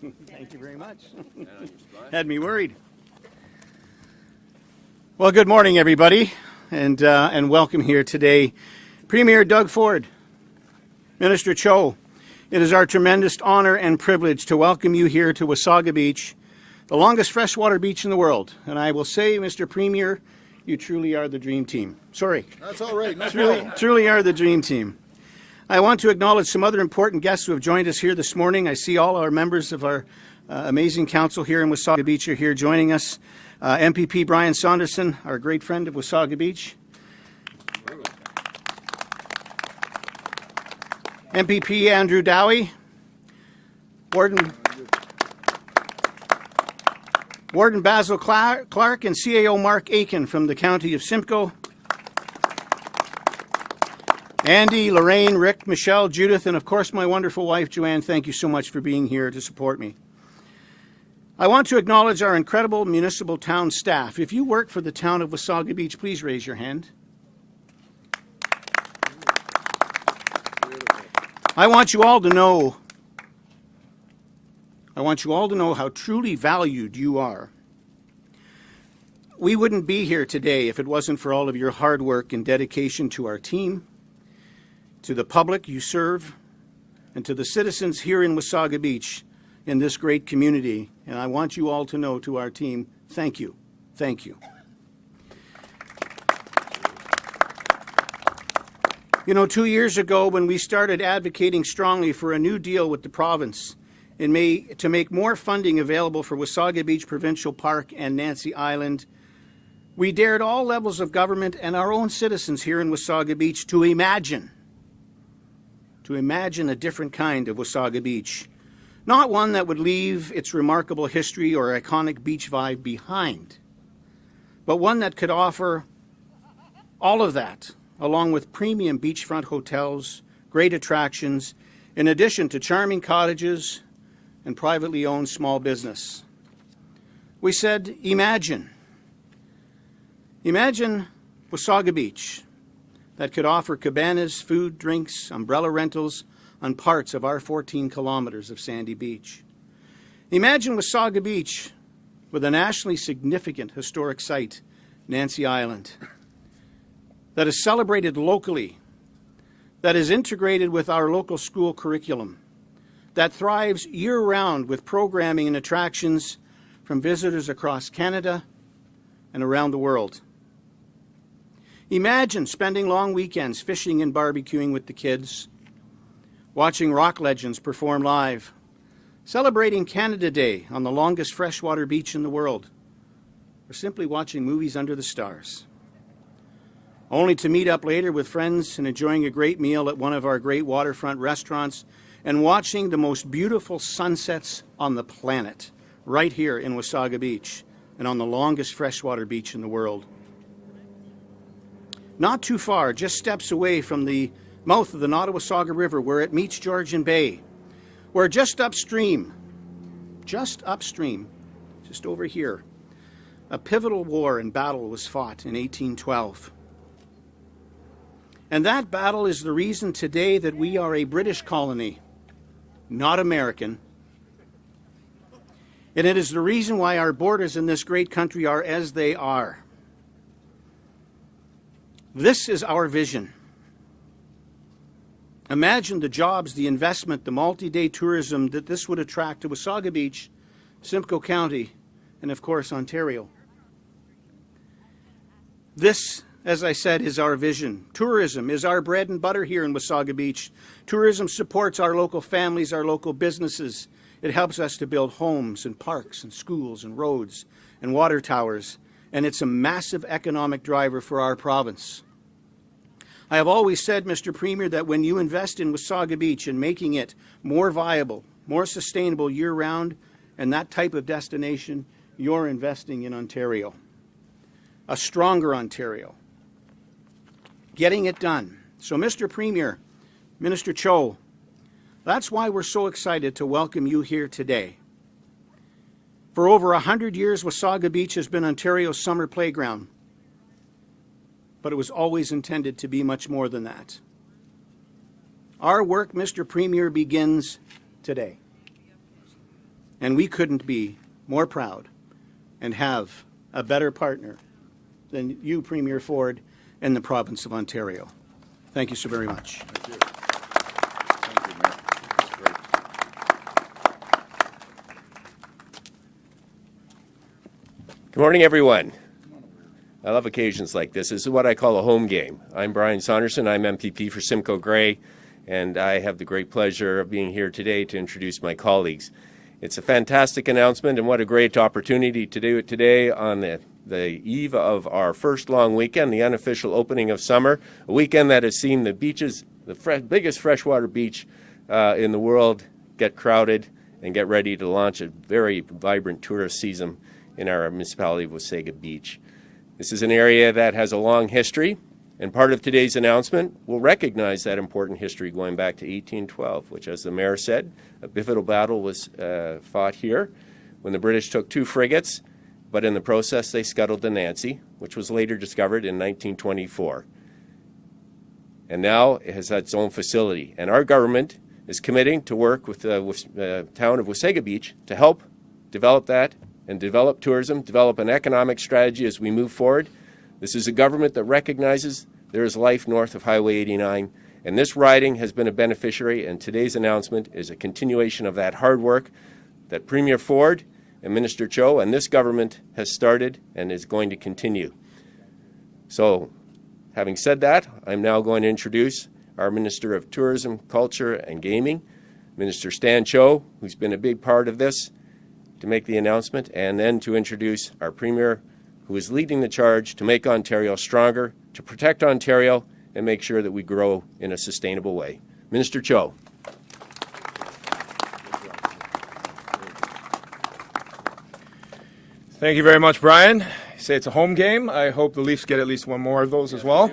Thank you very much. Had me worried. Well, good morning, everybody, and welcome here today. Premier Doug Ford, Minister Cho, it is our tremendous honor and privilege to welcome you here to Wasaga Beach, the longest freshwater beach in the world. And I will say, Mr. Premier, you truly are the dream team. Sorry. That's all right. No truly are the dream team. I want to acknowledge some other important guests who have joined us here this morning. I see all our members of our amazing council here in Wasaga Beach are here joining us. MPP Brian Saunderson, our great friend of Wasaga Beach. MPP Andrew Dowie. Warden Basil Clark and CAO Mark Aiken from the County of Simcoe. Andy, Lorraine, Rick, Michelle, Judith, and of course my wonderful wife Joanne, thank you so much for being here to support me. I want to acknowledge our incredible municipal town staff. If you work for the town of Wasaga Beach, please raise your hand. I want you all to know how truly valued you are. We wouldn't be here today if it wasn't for all of your hard work and dedication to our team, to the public you serve, and to the citizens here in Wasaga Beach in this great community. And I want you all to know, to our team, thank you. Thank you. You know, 2 years ago when we started advocating strongly for a new deal with the province to make more funding available for Wasaga Beach Provincial Park and Nancy Island, we dared all levels of government and our own citizens here in Wasaga Beach to imagine a different kind of Wasaga Beach. Not one that would leave its remarkable history or iconic beach vibe behind, but one that could offer all of that, along with premium beachfront hotels, great attractions, in addition to charming cottages and privately owned small business. We said, imagine Wasaga Beach, that could offer cabanas, food, drinks, umbrella rentals on parts of our 14 kilometers of sandy beach. Imagine Wasaga Beach with a nationally significant historic site, Nancy Island, that is celebrated locally, that is integrated with our local school curriculum, that thrives year-round with programming and attractions from visitors across Canada and around the world. Imagine spending long weekends fishing and barbecuing with the kids, watching rock legends perform live, celebrating Canada Day on the longest freshwater beach in the world, or simply watching movies under the stars. Only to meet up later with friends and enjoying a great meal at one of our great waterfront restaurants and watching the most beautiful sunsets on the planet right here in Wasaga Beach and on the longest freshwater beach in the world. Not too far, just steps away from the mouth of the Nottawasaga River where it meets Georgian Bay, where just upstream, just over here, a pivotal war and battle was fought in 1812. And that battle is the reason today that we are a British colony, not American. And it is the reason why our borders in this great country are as they are. This is our vision. Imagine the jobs, the investment, the multi-day tourism that this would attract to Wasaga Beach, Simcoe County, and of course Ontario. This, as I said, is our vision. Tourism is our bread and butter here in Wasaga Beach. Tourism supports our local families, our local businesses. It helps us to build homes and parks and schools and roads and water towers. And it's a massive economic driver for our province. I have always said, Mr. Premier, that when you invest in Wasaga Beach and making it more viable, more sustainable year-round, and that type of destination, you're investing in Ontario. A stronger Ontario. Getting it done. So, Mr. Premier, Minister Cho, that's why we're so excited to welcome you here today. For over 100 years, Wasaga Beach has been Ontario's summer playground, but it was always intended to be much more than that. Our work, Mr. Premier, begins today. And we couldn't be more proud and have a better partner than you, Premier Ford, and the province of Ontario. Thank you so very much. Thank you. Thank you, Mayor. That's great. Good morning, everyone. I love occasions like this. This is what I call a home game. I'm Brian Saunderson. I'm MPP for Simcoe Grey, and I have the great pleasure of being here today to introduce my colleagues. It's a fantastic announcement, and what a great opportunity to do it today on the eve of our first long weekend, the unofficial opening of summer, a weekend that has seen the beaches, the biggest freshwater beach in the world, get crowded and get ready to launch a very vibrant tourist season in our municipality of Wasaga Beach. This is an area that has a long history, and part of today's announcement will recognize that important history going back to 1812, which, as the mayor said, a pivotal battle was fought here when the British took 2 frigates, but in the process they scuttled the Nancy, which was later discovered in 1924. And now it has its own facility, and our government is committing to work with the town of Wasaga Beach to help develop that and develop tourism, develop an economic strategy as we move forward. This is a government that recognizes there is life north of Highway 89, and this riding has been a beneficiary, and today's announcement is a continuation of that hard work that Premier Ford and Minister Cho and this government has started and is going to continue. So, having said that, I'm now going to introduce our Minister of Tourism, Culture and Gaming, Minister Stan Cho, who's been a big part of this, to make the announcement, and then to introduce our Premier, who is leading the charge to make Ontario stronger, to protect Ontario, and make sure that we grow in a sustainable way. Minister Cho. Thank you very much, Brian. You say it's a home game. I hope the Leafs get at least one more of those as well.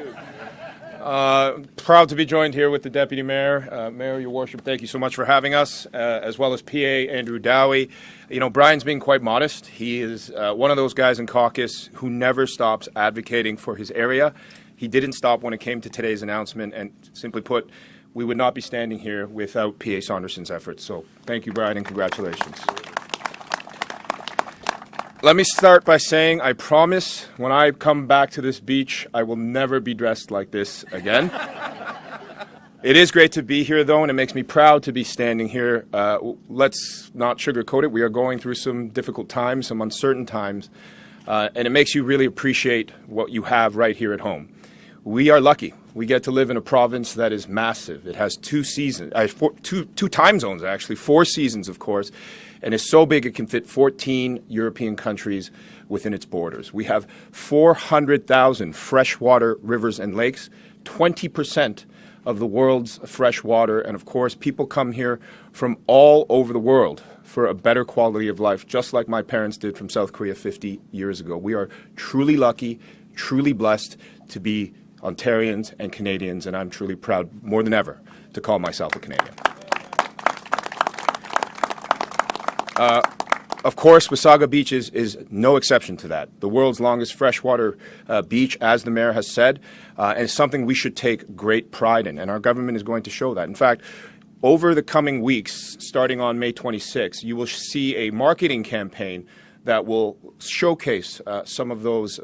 Proud to be joined here with the Deputy Mayor. Mayor, Your Worship, thank you so much for having us, as well as PA Andrew Dowie. You know, Brian's being quite modest. He is one of those guys in caucus who never stops advocating for his area. He didn't stop when it came to today's announcement, and simply put, we would not be standing here without PA Saunderson's efforts. So thank you, Brian, and congratulations. Let me start by saying I promise when I come back to this beach, I will never be dressed like this again. It is great to be here, though, and it makes me proud to be standing here. Let's not sugarcoat it. We are going through some difficult times, some uncertain times, and it makes you really appreciate what you have right here at home. We are lucky. We get to live in a province that is massive. It has 2 seasons, two time zones, actually, 4 seasons, of course, and is so big it can fit 14 European countries within its borders. We have 400,000 freshwater rivers and lakes, 20% of the world's fresh water, and of course, people come here from all over the world for a better quality of life, just like my parents did from South Korea 50 years ago. We are truly lucky, truly blessed to be Ontarians and Canadians, and I'm truly proud, more than ever, to call myself a Canadian. Of course, Wasaga Beach is no exception to that. The world's longest freshwater beach, as the mayor has said, and it's something we should take great pride in, and our government is going to show that. In fact, over the coming weeks, starting on May 26, you will see a marketing campaign that will showcase some of those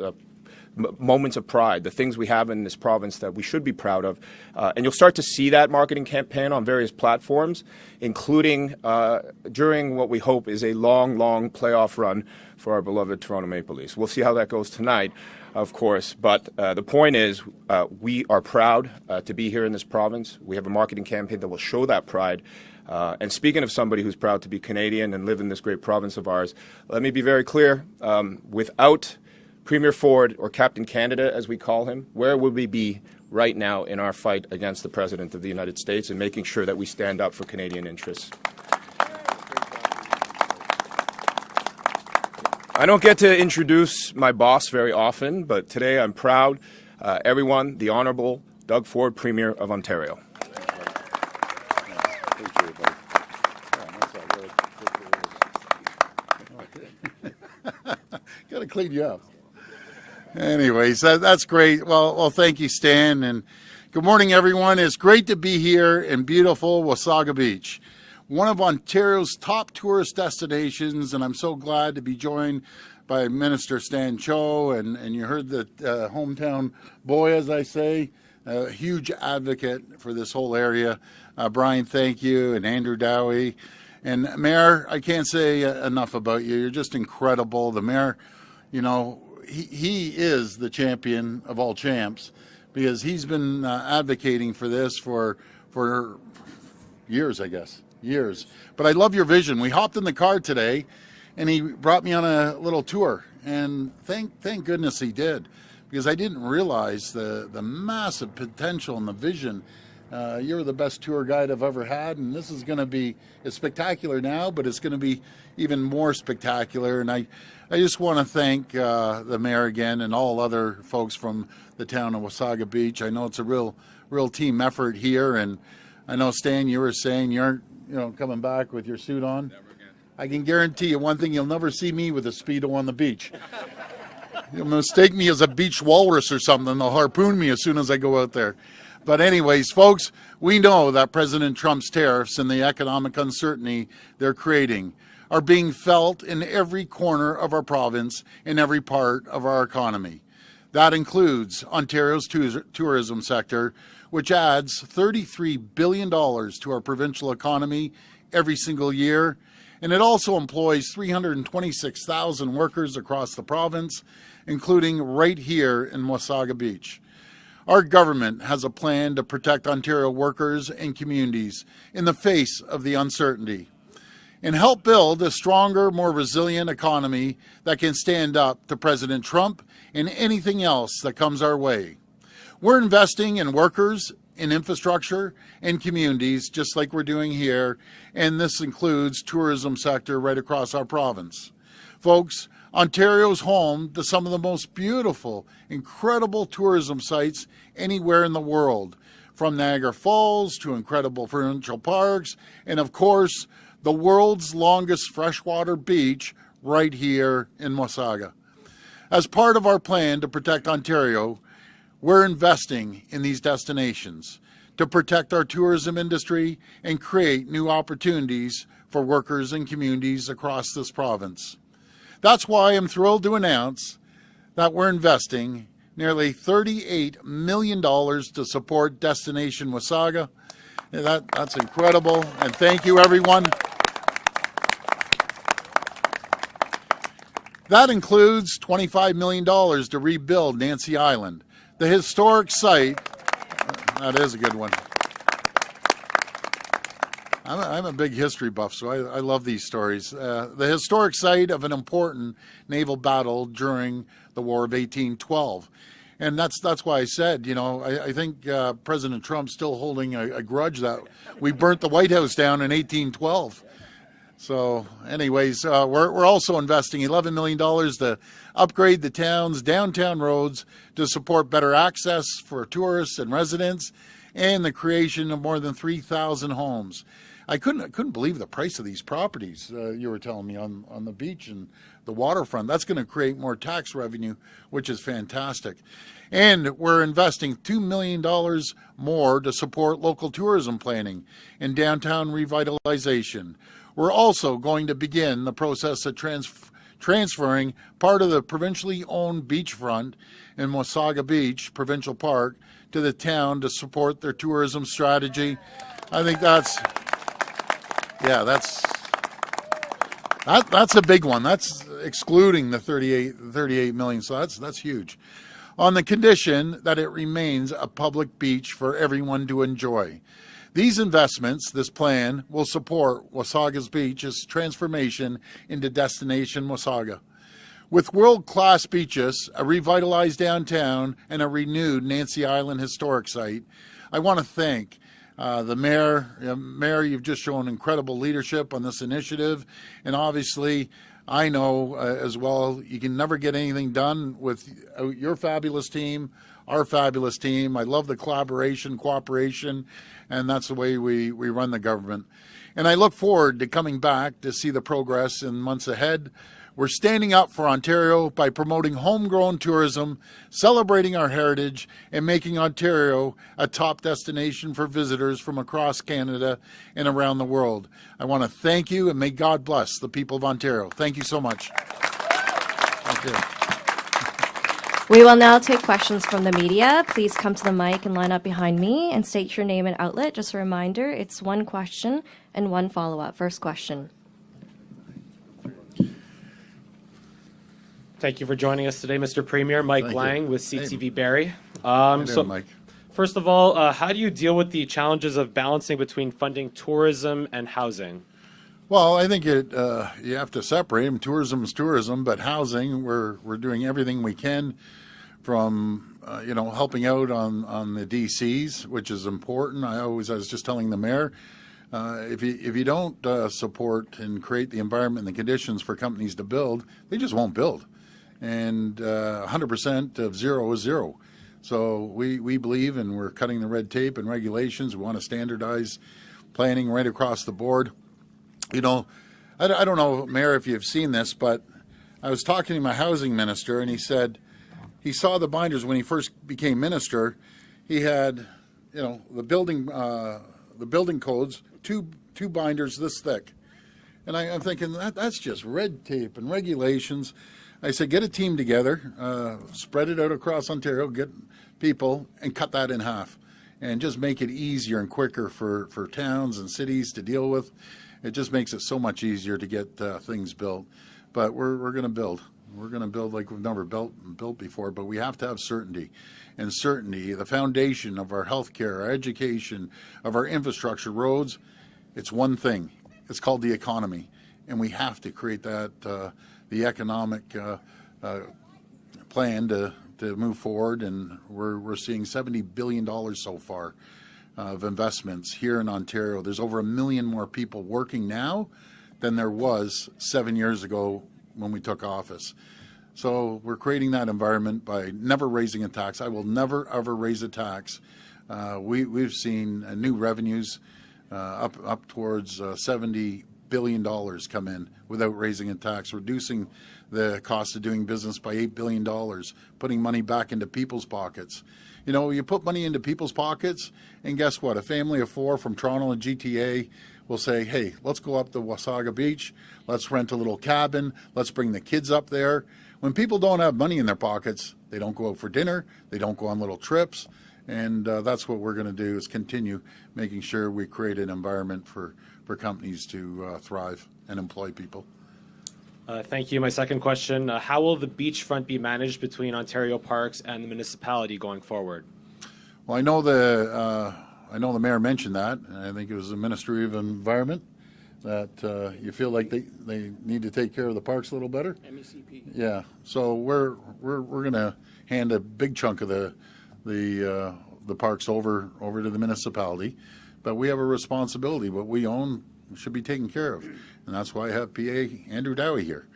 moments of pride, the things we have in this province that we should be proud of. And you'll start to see that marketing campaign on various platforms, including during what we hope is a long, long playoff run for our beloved Toronto Maple Leafs. We'll see how that goes tonight, of course. But the point is, we are proud to be here in this province. We have a marketing campaign that will show that pride. And speaking of somebody who's proud to be Canadian and live in this great province of ours, let me be very clear. Without Premier Ford, or Captain Canada as we call him, where would we be right now in our fight against the President of the United States and making sure that we stand up for Canadian interests? I don't get to introduce my boss very often, but today I'm proud. Everyone, the Honourable Doug Ford, Premier of Ontario. Got to clean you up. Anyways, that's great. Well, thank you, Stan, and good morning, everyone. It's great to be here in beautiful Wasaga Beach. one of Ontario's top tourist destinations, and I'm so glad to be joined by Minister Stan Cho, and you heard the hometown boy, as I say, a huge advocate for this whole area. Brian, thank you, and Andrew Dowie. And Mayor, I can't say enough about you. You're just incredible. The Mayor, you know, he is the champion of all champs, because he's been advocating for this for years, I guess. Years. But I love your vision. We hopped in the car today, and he brought me on a little tour, and thank goodness he did, because I didn't realize the massive potential and the vision. You're the best tour guide I've ever had, and this is going to be, it's spectacular now, but it's going to be even more spectacular. And I just want to thank the mayor again, and all other folks from the town of Wasaga Beach. I know it's a real team effort here, and I know, Stan, you were saying you aren't coming back with your suit on. Never again. I can guarantee you one thing: you'll never see me with a Speedo on the beach. You'll mistake me as a beach walrus or something. They'll harpoon me as soon as I go out there. But anyways, folks, we know that President Trump's tariffs and the economic uncertainty they're creating are being felt in every corner of our province, in every part of our economy. That includes Ontario's tourism sector, which adds $33 billion to our provincial economy every single year. And it also employs 326,000 workers across the province, including right here in Wasaga Beach. Our government has a plan to protect Ontario workers and communities in the face of the uncertainty, and help build a stronger, more resilient economy that can stand up to President Trump and anything else that comes our way. We're investing in workers, in infrastructure, and communities, just like we're doing here, and this includes tourism sector right across our province. Folks, Ontario's home to some of the most beautiful, incredible tourism sites anywhere in the world, from Niagara Falls to incredible provincial parks, and of course, the world's longest freshwater beach right here in Wasaga. As part of our plan to protect Ontario, we're investing in these destinations to protect our tourism industry and create new opportunities for workers and communities across this province. That's why I'm thrilled to announce that we're investing nearly $38 million to support Destination Wasaga. That's incredible, and thank you, everyone. That includes $25 million to rebuild Nancy Island, the historic site. That is a good one. I'm a big history buff, so I love these stories. The historic site of an important naval battle during the War of 1812. And that's why I said, I think President Trump's still holding a grudge that we burnt the White House down in 1812. So anyways, we're also investing $11 million to upgrade the town's downtown roads to support better access for tourists and residents, and the creation of more than 3,000 homes. I couldn't believe the price of these properties you were telling me on the beach and the waterfront. That's going to create more tax revenue, which is fantastic. And we're investing $2 million more to support local tourism planning and downtown revitalization. We're also going to begin the process of transferring part of the provincially owned beachfront in Wasaga Beach Provincial Park to the town to support their tourism strategy. I think that's a big one. That's excluding the 38 million. So that's huge. On the condition that it remains a public beach for everyone to enjoy. These investments, this plan, will support Wasaga's Beach's transformation into Destination Wasaga. With world-class beaches, a revitalized downtown, and a renewed Nancy Island historic site, I want to thank the mayor. Mayor, you've just shown incredible leadership on this initiative, and obviously, I know as well, you can never get anything done with your fabulous team, our fabulous team. I love the collaboration, cooperation, and that's the way we run the government. And I look forward to coming back to see the progress in months ahead. We're standing up for Ontario by promoting homegrown tourism, celebrating our heritage, and making Ontario a top destination for visitors from across Canada and around the world. I want to thank you, and may God bless the people of Ontario. Thank you so much. Thank you. We will now take questions from the media. Please come to the mic and line up behind me and state your name and outlet. Just a reminder, it's one question and one follow-up. First question. Thank you for joining us today, Mr. Premier. Mike Thank you. Lang with CTV Barrie. Mike. First of all, how do you deal with the challenges of balancing between funding tourism and housing? Well, I think you have to separate them. Tourism is tourism, but housing, we're doing everything we can from helping out on the DCs, which is important. I was just telling the mayor, if you don't support and create the environment and the conditions for companies to build, they just won't build. And 100% of zero is zero. So we believe, and we're cutting the red tape and regulations. We want to standardize planning right across the board. I don't know, Mayor, if you've seen this, but I was talking to my housing minister, and he said he saw the binders when he first became minister. He had, the building codes, two binders this thick, and I'm thinking that's just red tape and regulations. I said, get a team together, spread it out across Ontario, get people, and cut that in half, and just make it easier and quicker for towns and cities to deal with. It just makes it so much easier to get things built. But we're going to build. We're going to build like we've never built before, but we have to have certainty. And certainty, the foundation of our healthcare, our education, of our infrastructure, roads, it's one thing. It's called the economy. And we have to create that, the economic plan to move forward. And we're seeing $70 billion so far of investments here in Ontario. There's over 1 million more people working now than there was 7 years ago when we took office. So we're creating that environment by never raising a tax. I will never, ever raise a tax. We've seen new revenues up towards $70 billion come in without raising a tax, reducing the cost of doing business by $8 billion, putting money back into people's pockets. You put money into people's pockets, and guess what? A family of 4 from Toronto and GTA will say, hey, let's go up to Wasaga Beach. Let's rent a little cabin. Let's bring the kids up there. When people don't have money in their pockets, they don't go out for dinner. They don't go on little trips. And that's what we're going to do, is continue making sure we create an environment for companies to thrive and employ people. Thank you. My second question, how will the beachfront be managed between Ontario Parks and the municipality going forward? Well, I know the mayor mentioned that, and I think it was the Ministry of Environment, that you feel like they need to take care of the parks a little better. MECP. Yeah. So we're going to hand a big chunk of the parks over to the municipality, but we have a responsibility. What we own should be taken care of. And that's why I have PA Andrew Dowie here,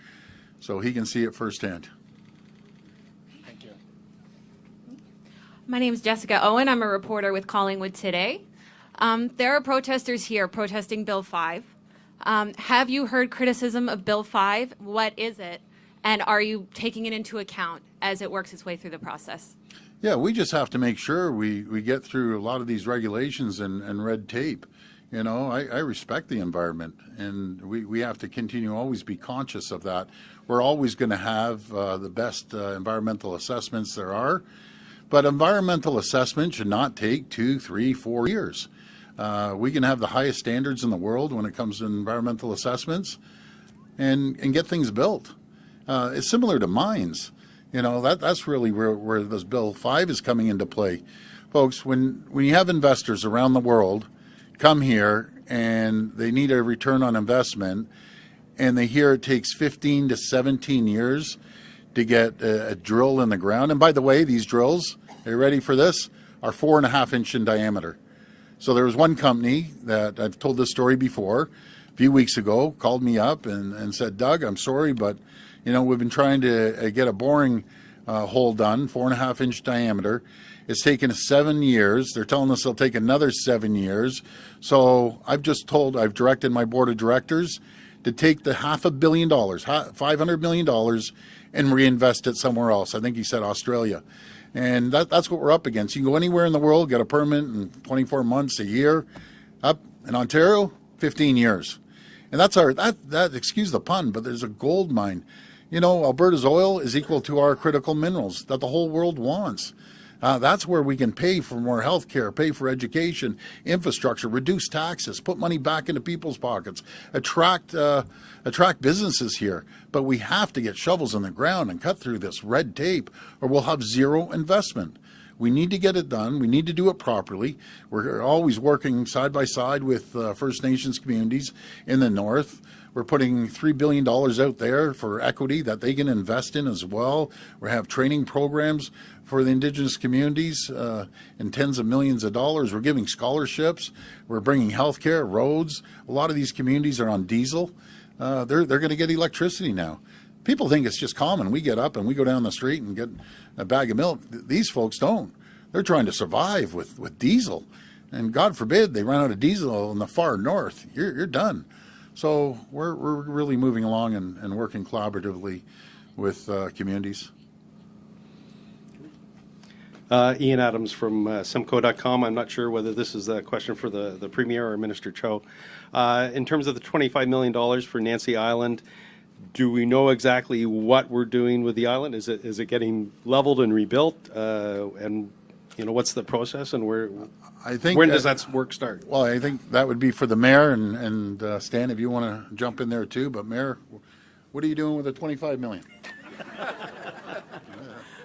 so he can see it firsthand. Thank you. My name is Jessica Owen. I'm a reporter with Collingwood Today. There are protesters here protesting Bill 5. Have you heard criticism of Bill 5? What is it? And are you taking it into account as it works its way through the process? Yeah, we just have to make sure we get through a lot of these regulations and red tape. I respect the environment, and we have to continue always be conscious of that. We're always going to have the best environmental assessments there are, but environmental assessment should not take 2, 3, 4 years. We can have the highest standards in the world when it comes to environmental assessments and get things built. It's similar to mines. That's really where this Bill 5 is coming into play. Folks, when you have investors around the world come here and they need a return on investment, and they hear it takes 15 to 17 years to get a drill in the ground. And by the way, these drills, are you ready for this, are 4.5 inch in diameter. So there was one company that, I've told this story before, a few weeks ago, called me up and said, Doug, I'm sorry, but we've been trying to get a boring hole done, 4.5 inch diameter. It's taken 7 years. They're telling us it'll take another 7 years. So I've directed my board of directors to take the $500 million, $500 million, and reinvest it somewhere else. I think he said Australia. And that's what we're up against. You can go anywhere in the world, get a permit in 24 months, a year. Up in Ontario, 15 years. And that's that excuse the pun, but there's a gold mine. You know, Alberta's oil is equal to our critical minerals that the whole world wants. That's where we can pay for more health care, pay for education, infrastructure, reduce taxes, put money back into people's pockets, attract businesses here. But we have to get shovels in the ground and cut through this red tape, or we'll have zero investment. We need to get it done. We need to do it properly. We're always working side by side with First Nations communities in the north. We're putting $3 billion out there for equity that they can invest in as well. We have training programs for the Indigenous communities in tens of millions of dollars. We're giving scholarships. We're bringing health care, roads. A lot of these communities are on diesel. They're going to get electricity now. People think it's just common. We get up and we go down the street and get a bag of milk. These folks don't. They're trying to survive with diesel. And God forbid they run out of diesel in the far north. You're done. So we're really moving along and working collaboratively with communities. Ian Adams from Simcoe.com. I'm not sure whether this is a question for the Premier or Minister Cho. In terms of the $25 million for Nancy Island, do we know exactly what we're doing with the island? Is it getting leveled and rebuilt? And you know, what's the process, and when does that work start? Well, I think that would be for the mayor and Stan, if you want to jump in there too. But Mayor, what are you doing with the $25 million?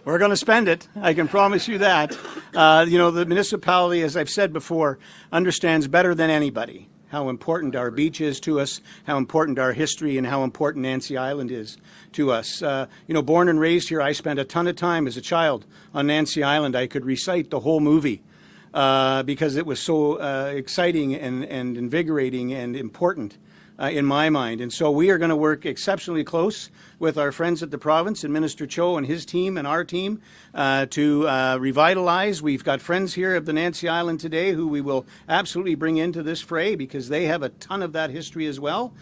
We're going to spend it. I can promise you that. You know, the municipality, as I've said before, understands better than anybody how important our beach is to us, how important our history, and how important Nancy Island is to us. You know, born and raised here, I spent a ton of time as a child on Nancy Island. I could recite the whole movie because it was so exciting and invigorating and important in my mind. And so we are going to work exceptionally close with our friends at the province and Minister Cho and his team and our team to revitalize. We've got friends here of the Nancy Island today who we will absolutely bring into this fray because they have a ton of that history as well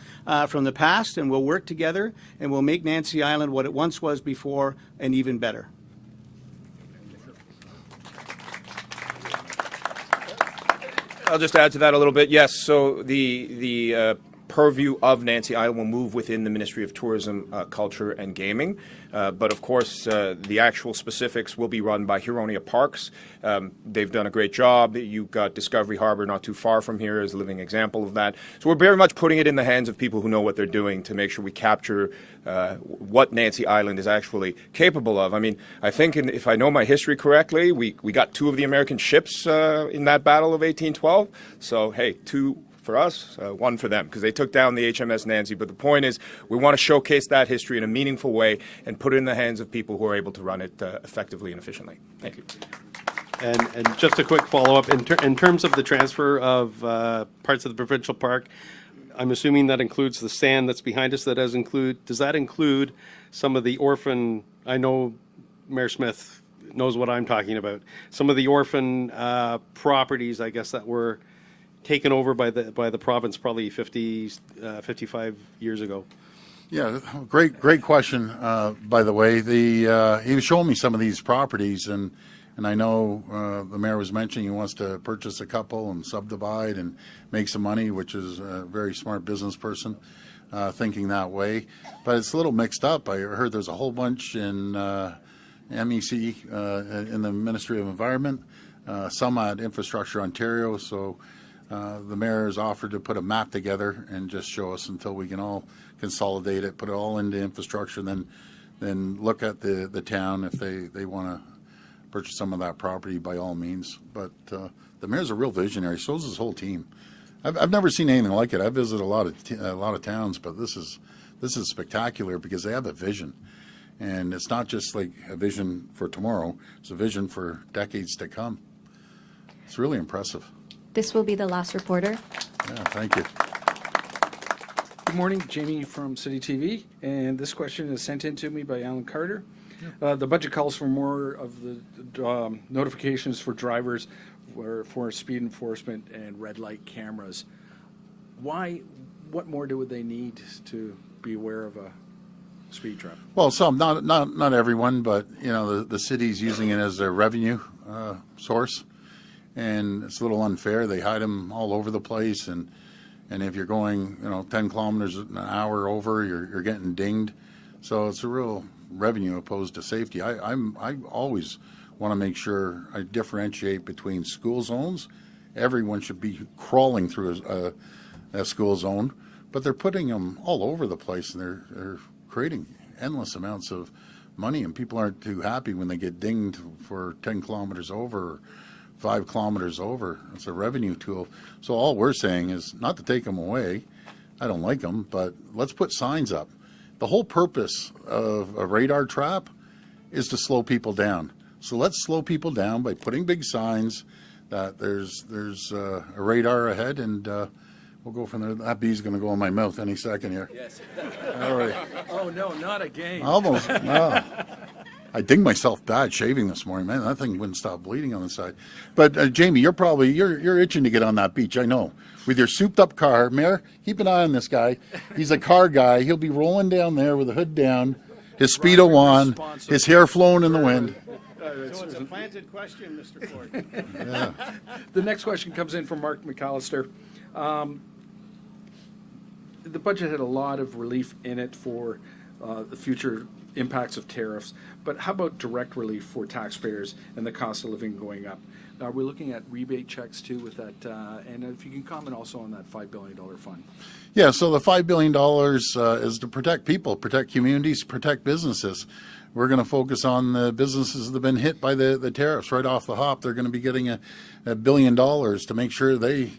from the past, and we'll work together and we'll make Nancy Island what it once was before and even better. I'll just add to that a little bit. Yes, so the purview of Nancy Island will move within the Ministry of Tourism, Culture and Gaming. But of course, the actual specifics will be run by Huronia Parks. They've done a great job. You've got Discovery Harbour not too far from here as a living example of that. So we're very much putting it in the hands of people who know what they're doing to make sure we capture what Nancy Island is actually capable of. I mean, I think if I know my history correctly, we got 2 of the American ships in that battle of 1812. So, hey, 2 for us, 1 for them, because they took down the HMS Nancy. But the point is, we want to showcase that history in a meaningful way and put it in the hands of people who are able to run it effectively and efficiently. Thank you. And just a quick follow-up, in terms of the transfer of parts of the provincial park, I'm assuming that includes the sand that's behind us. Does that include some of the orphan? I know Mayor Smith knows what I'm talking about. Some of the orphan properties, I guess, that were taken over by the province probably 55 years ago. Yeah, great question. By the way, he was showing me some of these properties, and I know the mayor was mentioning he wants to purchase a couple and subdivide and make some money, which is a very smart business person thinking that way. But it's a little mixed up. I heard there's a whole bunch in MEC in the Ministry of Environment, some at Infrastructure Ontario. So the mayor has offered to put a map together and just show us until we can all consolidate it, put it all into infrastructure, and then look at the town if they want to purchase some of that property by all means. But the mayor's a real visionary. So is his whole team. I've never seen anything like it. I've visited a lot of towns, but this is spectacular because they have a vision, and it's not just like a vision for tomorrow. It's a vision for decades to come. It's really impressive. This will be the last reporter. Yeah, thank you. Good morning, Jamie from City TV, and this question is sent in to me by Alan Carter. The budget calls for more of the notifications for drivers for speed enforcement and red light cameras. Why what more would they need to be aware of a speed trap? Well, some, not everyone, but the city's using it as their revenue source, and it's a little unfair. They hide them all over the place, and if you're going 10 kilometers an hour over, you're getting dinged. So it's a real revenue opposed to safety. I always want to make sure I differentiate between school zones. Everyone should be crawling through a school zone, but they're putting them all over the place, and they're creating endless amounts of money, and people aren't too happy when they get dinged for 10 kilometers over or 5 kilometers over. It's a revenue tool. So all we're saying is not to take them away. I don't like them, but let's put signs up. The whole purpose of a radar trap is to slow people down. So let's slow people down by putting big signs that there's a radar ahead, and we'll go from there. That bee's going to go in my mouth any second here. Yes. All right. Oh, no, not again. Almost. No. I dinged myself bad shaving this morning, man. That thing wouldn't stop bleeding on the side. But Jamie, you're itching to get on that beach, I know. With your souped up car, Mayor, keep an eye on this guy. He's a car guy. He'll be rolling down there with the hood down, his Speedo on, his hair flowing in the wind. So it's a planted question, Mr. Ford. Yeah. The next question comes in from Mark McAllister. The budget had a lot of relief in it for the future impacts of tariffs, but how about direct relief for taxpayers and the cost of living going up? Are we looking at rebate checks too with that? And if you can comment also on that $5 billion fund. Yeah, so the $5 billion is to protect people, protect communities, protect businesses. We're going to focus on the businesses that have been hit by the tariffs right off the hop. They're going to be getting $1 billion to make sure they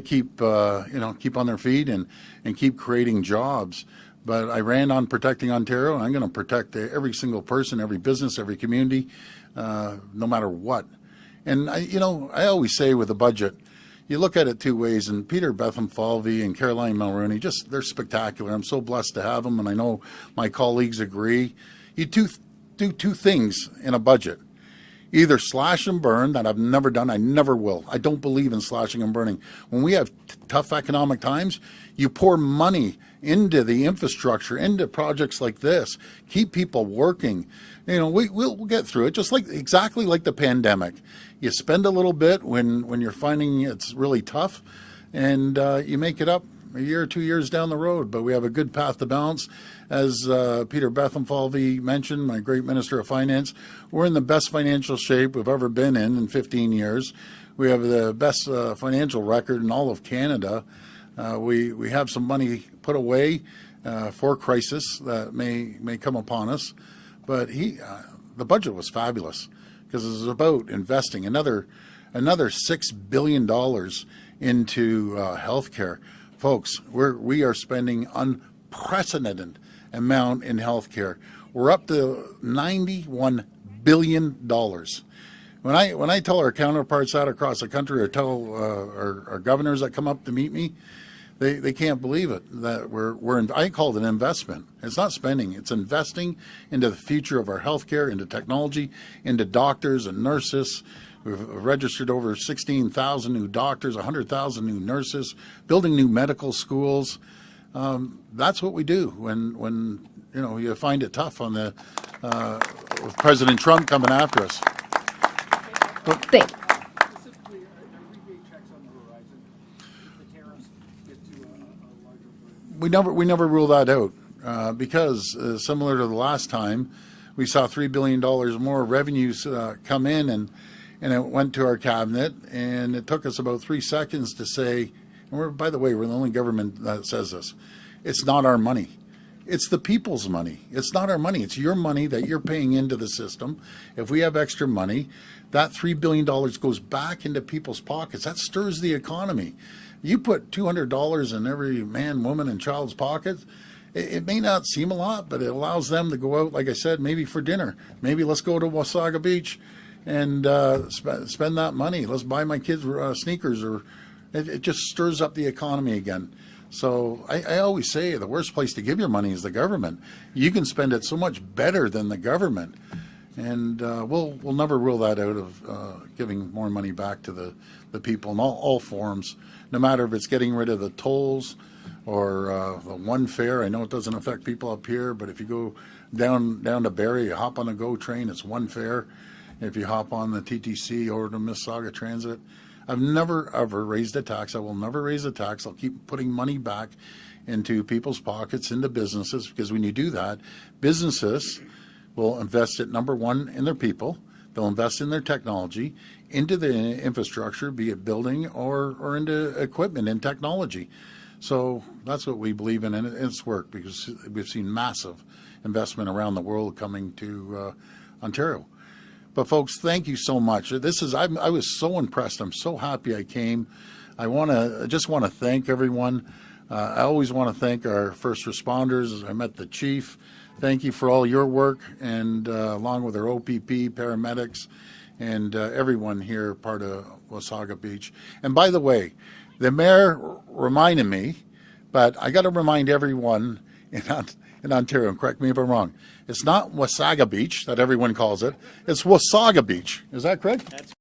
keep keep on their feet and keep creating jobs. But I ran on protecting Ontario, and I'm going to protect every single person, every business, every community, no matter what. And I always say with a budget, you look at it two ways. And Peter Betham-Falvey and Caroline Mulroney, they're spectacular. I'm so blessed to have them, and I know my colleagues agree. You do two things in a budget. Either slash and burn, that I've never done, I never will. I don't believe in slashing and burning. When we have tough economic times, you pour money into the infrastructure, into projects like this, keep people working. We'll get through it, just exactly like the pandemic. You spend a little bit when you're finding it's really tough, and you make it up a year or 2 years down the road. But we have a good path to balance. As Peter Betham-Falvey mentioned, my great Minister of Finance, we're in the best financial shape we've ever been in 15 years. We have the best financial record in all of Canada. We have some money put away for crisis that may come upon us. But the budget was fabulous because it was about investing another $6 billion into healthcare. Folks, we are spending unprecedented amount in healthcare. We're up to $91 billion. When I tell our counterparts that across the country, or tell our governors that come up to meet me, they can't believe it that I call it an investment. It's not spending; it's investing into the future of our healthcare, into technology, into doctors and nurses. We've registered over 16,000 new doctors, 100,000 new nurses, building new medical schools. That's what we do when you find it tough on with President Trump coming after us. Thank We never rule that out because similar to the last time, we saw $3 billion more revenues come in, and it went to our cabinet, and it took us about 3 seconds to say, and by the way, we're the only government that says this, it's not our money. It's the people's money. It's not our money. It's your money that you're paying into the system. If we have extra money, that $3 billion goes back into people's pockets. That stirs the economy. You put $200 in every man, woman, and child's pocket. It may not seem a lot, but it allows them to go out, like I said, maybe for dinner. Maybe let's go to Wasaga Beach and spend that money. Let's buy my kids sneakers. Or it just stirs up the economy again. So I always say the worst place to give your money is the government. You can spend it so much better than the government. And we'll never rule that out of giving more money back to the people in all forms, no matter if it's getting rid of the tolls or the one fare. I know it doesn't affect people up here, but if you go down to Barrie, you hop on the GO train, it's one fare. If you hop on the TTC or the Mississauga Transit, I've never ever raised a tax. I will never raise a tax. I'll keep putting money back into people's pockets, into businesses, because when you do that, businesses will invest it, number one, in their people. They'll invest in their technology, into the infrastructure, be it building or into equipment and technology. So that's what we believe in, and it's worked because we've seen massive investment around the world coming to Ontario. But folks, thank you so much. I was so impressed. I'm so happy I came. I just want to thank everyone. I always want to thank our first responders. I met the chief. Thank you for all your work, and along with our OPP, paramedics, and everyone here, part of Wasaga Beach. And by the way, the mayor reminded me, but I got to remind everyone in Ontario, and correct me if I'm wrong, it's not Wasaga Beach that everyone calls it. It's Wasaga Beach. Is that correct?